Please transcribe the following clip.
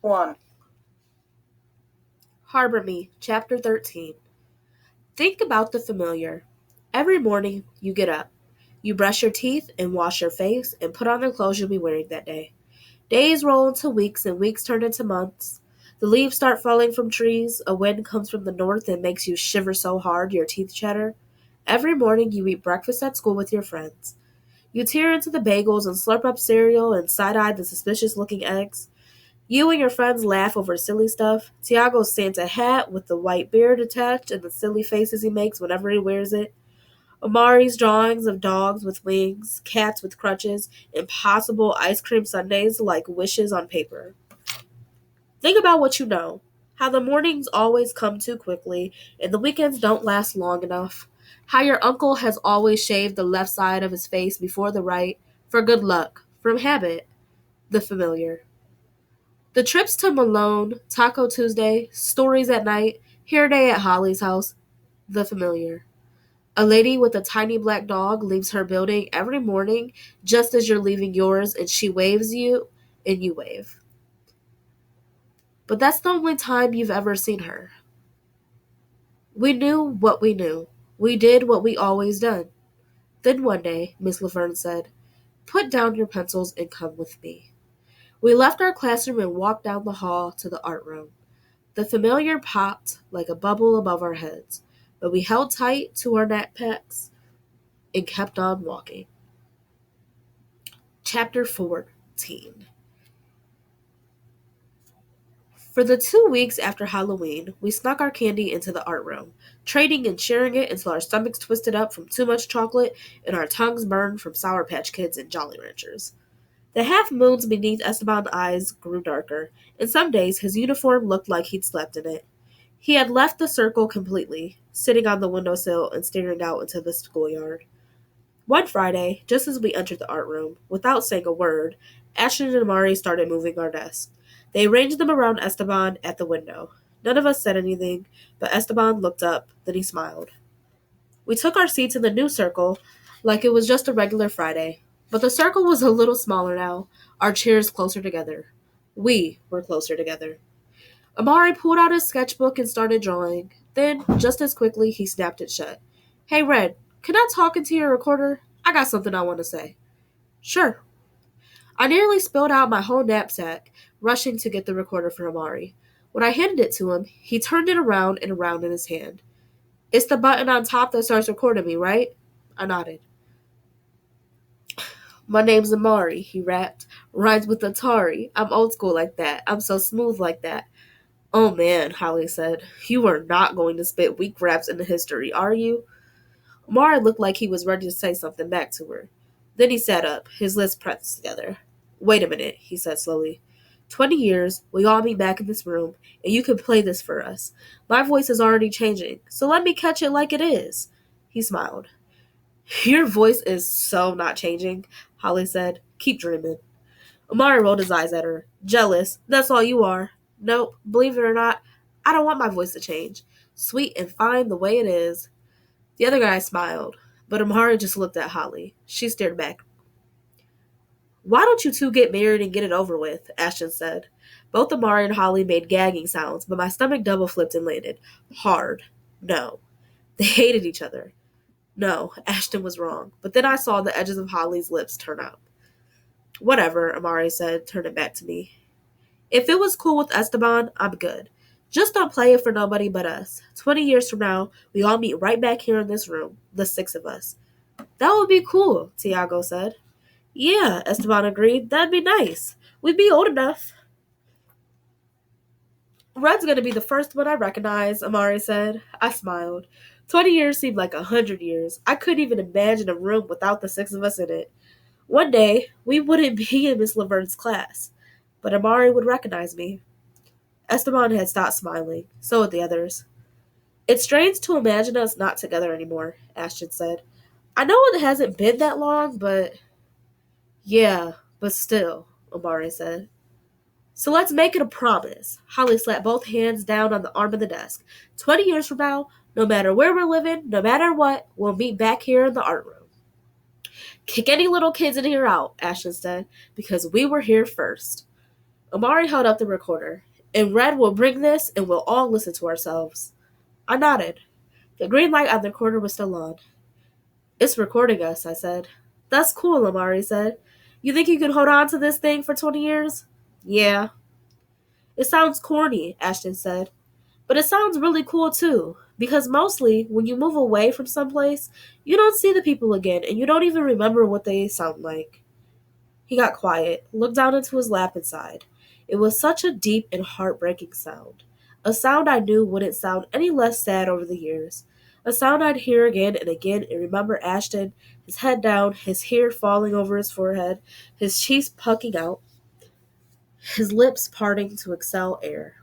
1. Harbor Me, Chapter 13. Think about the familiar. Every morning, you get up. You brush your teeth and wash your face and put on the clothes you'll be wearing that day. Days roll into weeks and weeks turn into months. The leaves start falling from trees. A wind comes from the north and makes you shiver so hard your teeth chatter. Every morning, you eat breakfast at school with your friends. You tear into the bagels and slurp up cereal and side-eye the suspicious-looking eggs. You and your friends laugh over silly stuff. Tiago's Santa hat with the white beard attached and the silly faces he makes whenever he wears it. Amari's drawings of dogs with wings, cats with crutches, impossible ice cream sundaes like wishes on paper. Think about what you know. How the mornings always come too quickly and the weekends don't last long enough. How your uncle has always shaved the left side of his face before the right for good luck, from habit, the familiar. The trips to Malone, Taco Tuesday, stories at night, hair day at Holly's house, the familiar. A lady with a tiny black dog leaves her building every morning just as you're leaving yours and she waves you and you wave. But that's the only time you've ever seen her. We knew what we knew. We did what we always done. Then one day, Miss Laverne said, "Put down your pencils and come with me." We left our classroom and walked down the hall to the art room. The familiar popped like a bubble above our heads, but we held tight to our knapsacks and kept on walking. Chapter 14. For the 2 weeks after Halloween, we snuck our candy into the art room, trading and sharing it until our stomachs twisted up from too much chocolate and our tongues burned from Sour Patch Kids and Jolly Ranchers. The half moons beneath Esteban's eyes grew darker, and some days his uniform looked like he'd slept in it. He had left the circle completely, sitting on the windowsill and staring out into the schoolyard. One Friday, just as we entered the art room, without saying a word, Ashton and Amari started moving our desks. They arranged them around Esteban at the window. None of us said anything, but Esteban looked up, then he smiled. We took our seats in the new circle like it was just a regular Friday, but the circle was a little smaller now, our chairs closer together. We were closer together. Amari pulled out his sketchbook and started drawing. Then, just as quickly, he snapped it shut. "Hey, Red, can I talk into your recorder? I got something I want to say." "Sure." I nearly spilled out my whole knapsack, rushing to get the recorder for Amari. When I handed it to him, he turned it around and around in his hand. "It's the button on top that starts recording me, right?" I nodded. "My name's Amari," he rapped. "Rhymes with Atari. I'm old school like that. I'm so smooth like that." "Oh man," Holly said, "you are not going to spit weak raps into history, are you?" Amari looked like he was ready to say something back to her. Then he sat up, his lips pressed together. "Wait a minute," he said slowly. 20 years, we all meet back in this room, and you can play this for us. My voice is already changing, so let me catch it like it is." He smiled. "Your voice is so not changing," Holly said. "Keep dreaming." Amari rolled his eyes at her. "Jealous, that's all you are." "Nope, believe it or not, I don't want my voice to change. Sweet and fine the way it is." The other guy smiled, but Amari just looked at Holly. She stared back. "Why don't you two get married and get it over with?" Ashton said. Both Amari and Holly made gagging sounds, but my stomach double flipped and landed. Hard. No. They hated each other. No, Ashton was wrong, but then I saw the edges of Holly's lips turn up. "Whatever," Amari said, turning back to me. "If it was cool with Esteban, I'm good. Just don't play it for nobody but us. 20 years from now, we all meet right back here in this room, the six of us." "That would be cool," Tiago said. "Yeah," Esteban agreed. "That'd be nice. We'd be old enough." "Red's gonna be the first one I recognize," Amari said. I smiled. 20 years seemed like 100 years. I couldn't even imagine a room without the six of us in it. One day, we wouldn't be in Miss Laverne's class, but Amari would recognize me. Esteban had stopped smiling. So had the others. "It's strange to imagine us not together anymore," Ashton said. "I know it hasn't been that long, but—" "Yeah, but still," Amari said. "So let's make it a promise." Holly slapped both hands down on the arm of the desk. 20 years from now, no matter where we're living, no matter what, we'll meet back here in the art room. "Kick any little kids in here out," Ashton said, "because we were here first." Amari held up the recorder. And Red will bring this and we'll all listen to ourselves. I nodded. The green light on the recorder was still on. It's recording us, I said. That's cool, Amari said. You think you can hold on to this thing for 20 years? Yeah. It sounds corny, Ashton said. But it sounds really cool too. Because mostly, when you move away from someplace, you don't see the people again and you don't even remember what they sound like. He got quiet, looked down into his lap and sighed. It was such a deep and heartbreaking sound. A sound I knew wouldn't sound any less sad over the years. A sound I'd hear again and remember Ashton, his head down, his hair falling over his forehead, his cheeks pucking out, his lips parting to exhale air.